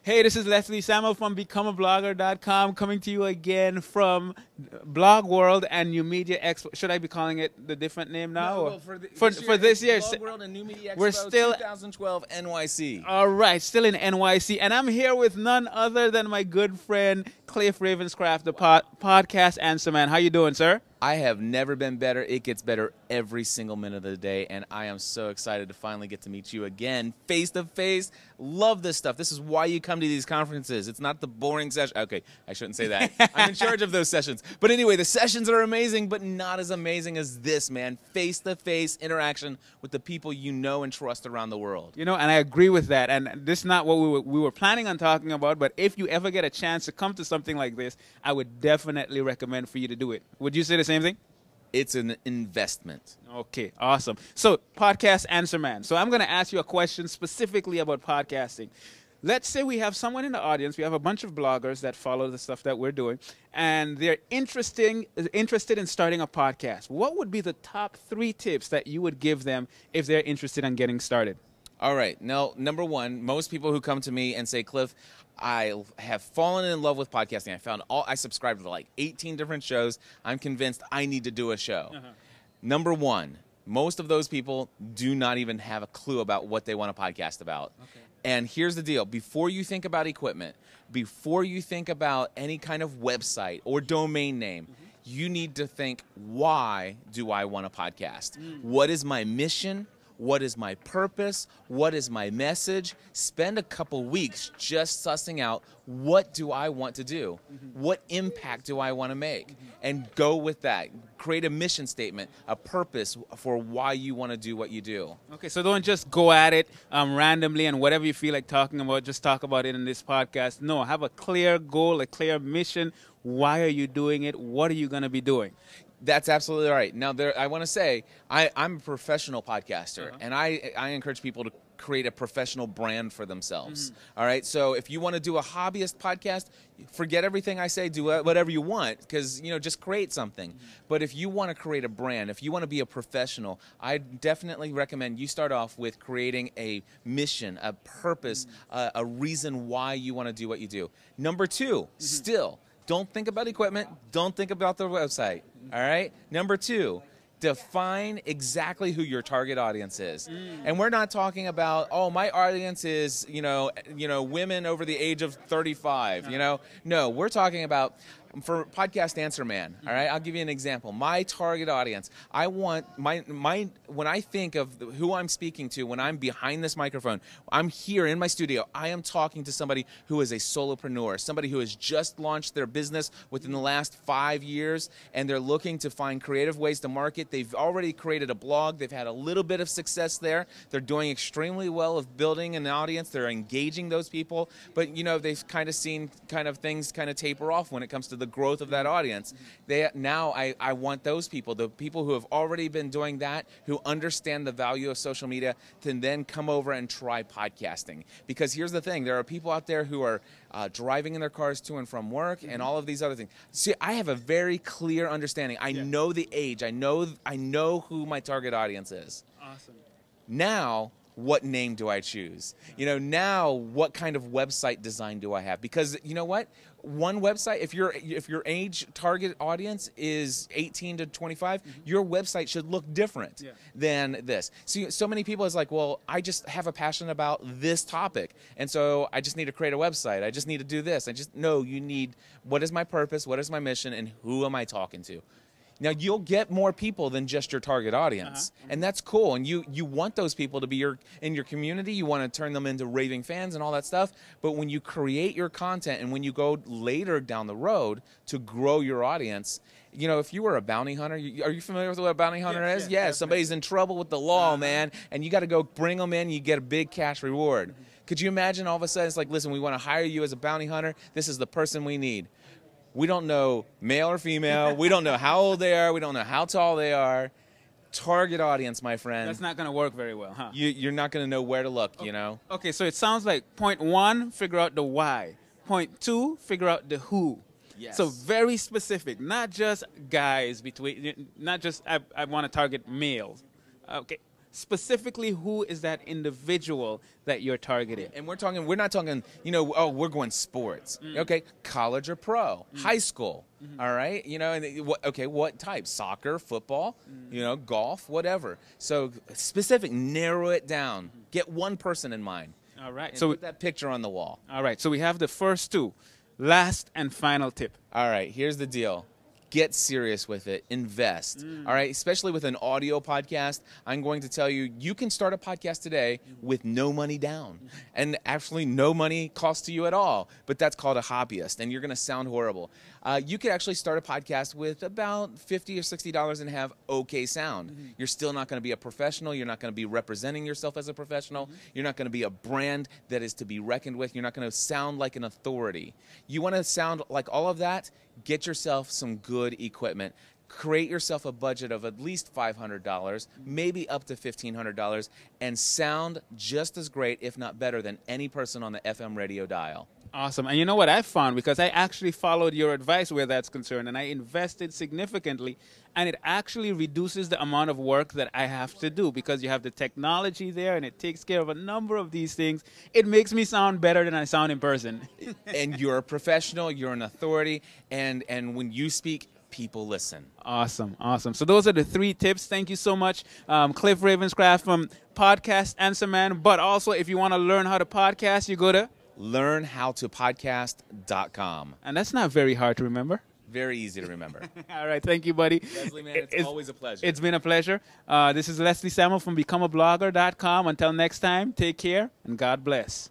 Hey, this is Leslie Samuel from BecomeAblogger.com coming to you again from Blog World and New Media Expo. Should I be calling it the different name now? No, or? well, For this year, Blog World and New Media Expo we're still 2012 NYC. All right, still in NYC, and I'm here with none other than my good friend Cliff Ravenscraft, the podcast answer man. How you doing, sir? I have never been better. It gets better every single minute of the day, and I am so excited to finally get to meet you again, face to face. Love this stuff. This is why you come to these conferences. It's not the boring session. Okay, I shouldn't say that. I'm in charge of those sessions. But anyway, the sessions are amazing, but not as amazing as this, man. Face-to-face interaction with the people you know and trust around the world. You know, and I agree with that. And this is not what we were planning on talking about, but if you ever get a chance to come to something like this, I would definitely recommend for you to do it. Would you say the same thing? It's an investment. Okay, awesome. So, podcast answer man. So I'm going to ask you a question specifically about podcasting. Let's say we have someone in the audience, we have a bunch of bloggers that follow the stuff that we're doing, and they're interested in starting a podcast. What would be the top 3 tips that you would give them if they're interested in getting started? All right. Now, number one, most people who come to me and say, Cliff, I have fallen in love with podcasting. I subscribed to like 18 different shows. I'm convinced I need to do a show. Number one, most of those people do not even have a clue about what they want to podcast about. Okay. And here's the deal. Before you think about equipment, before you think about any kind of website or domain name, you need to think, why do I want to podcast? What is my mission? What is my purpose? What is my message? Spend a couple weeks just sussing out, what do I want to do? What impact do I want to make? And go with that. Create a mission statement, a purpose for why you want to do what you do. Okay, so don't just go at it randomly and whatever you feel like talking about, just talk about it in this podcast. No, have a clear goal, a clear mission. Why are you doing it? What are you going to be doing? That's absolutely right. Now, I want to say I'm a professional podcaster, and I encourage people to create a professional brand for themselves. All right? So if you want to do a hobbyist podcast, forget everything I say, do whatever you want, because, you know, just create something. But if you want to create a brand, if you want to be a professional, I definitely recommend you start off with creating a mission, a purpose, a reason why you want to do what you do. Number 2, still, don't think about equipment. Don't think about the website. All right? Number 2, define exactly who your target audience is. And we're not talking about, oh, my audience is, you know, women over the age of 35, you know. No, we're talking about, for Podcast Answer Man, all right? I'll give you an example. My target audience, I want when I think of who I'm speaking to, when I'm behind this microphone, I'm here in my studio, I am talking to somebody who is a solopreneur, somebody who has just launched their business within the last 5 years, and they're looking to find creative ways to market. They've already created a blog. They've had a little bit of success there. They're doing extremely well of building an audience. They're engaging those people, but, you know, they've kind of seen things kind of taper off when it comes to the growth of that audience. Now I want those people, the people who have already been doing that, who understand the value of social media, to then come over and try podcasting. Because here's the thing, there are people out there who are driving in their cars to and from work and all of these other things. See, I have a very clear understanding. I know the age. I know who my target audience is. Awesome. Now, what name do I choose? You know, now what kind of website design do I have? Because you know what? One website, if your age target audience is 18 to 25, your website should look different than this. See, so many people is like, well, I just have a passion about this topic, and so I just need to create a website. I just need to do this. No, you need, what is my purpose? What is my mission? And who am I talking to? Now, you'll get more people than just your target audience, and that's cool. And you want those people to be in your community. You want to turn them into raving fans and all that stuff. But when you create your content and when you go later down the road to grow your audience, you know, if you were a bounty hunter, are you familiar with what a bounty hunter is? Yeah, somebody's in trouble with the law, man, and you got to go bring them in. You get a big cash reward. Could you imagine all of a sudden it's like, listen, we want to hire you as a bounty hunter. This is the person we need. We don't know male or female. We don't know how old they are. We don't know how tall they are. Target audience, my friend. That's not going to work very well, huh? You're not going to know where to look, you know? Okay, so it sounds like point 1, figure out the why. Point 2, figure out the who. Yes. So very specific, not just guys, not just I want to target males. Okay, specifically who is that individual that you're targeting. And we're not talking, oh, we're going sports. Okay, college or pro, high school. All right, and what type? Soccer, football, golf, whatever. So specific, narrow it down. Get one person in mind. All right. And So put that picture on the wall. all right. So we have the first two. Last and final tip. All right, here's the deal. Get serious with it. Invest. All right, especially with an audio podcast. I'm going to tell you, you can start a podcast today with no money down. And actually, no money costs to you at all. But that's called a hobbyist, and you're going to sound horrible. You could actually start a podcast with about $50 or $60 and have okay sound. You're still not going to be a professional. You're not going to be representing yourself as a professional. You're not going to be a brand that is to be reckoned with. You're not going to sound like an authority. You want to sound like all of that? Get yourself some good equipment. Create yourself a budget of at least $500, maybe up to $1,500, and sound just as great, if not better, than any person on the FM radio dial. Awesome. And you know what I found? Because I actually followed your advice where that's concerned, and I invested significantly, and it actually reduces the amount of work that I have to do because you have the technology there, and it takes care of a number of these things. It makes me sound better than I sound in person. And you're a professional, you're an authority, and when you speak, people listen. Awesome, awesome. So those are the 3 tips. Thank you so much, Cliff Ravenscraft from Podcast Answer Man. But also, if you want to learn how to podcast, you go to learnhowtopodcast.com. And that's not very hard to remember. Very easy to remember. All right. Thank you, buddy. Leslie, man, it's always a pleasure. It's been a pleasure. This is Leslie Samuel from BecomeAblogger.com. Until next time, take care and God bless.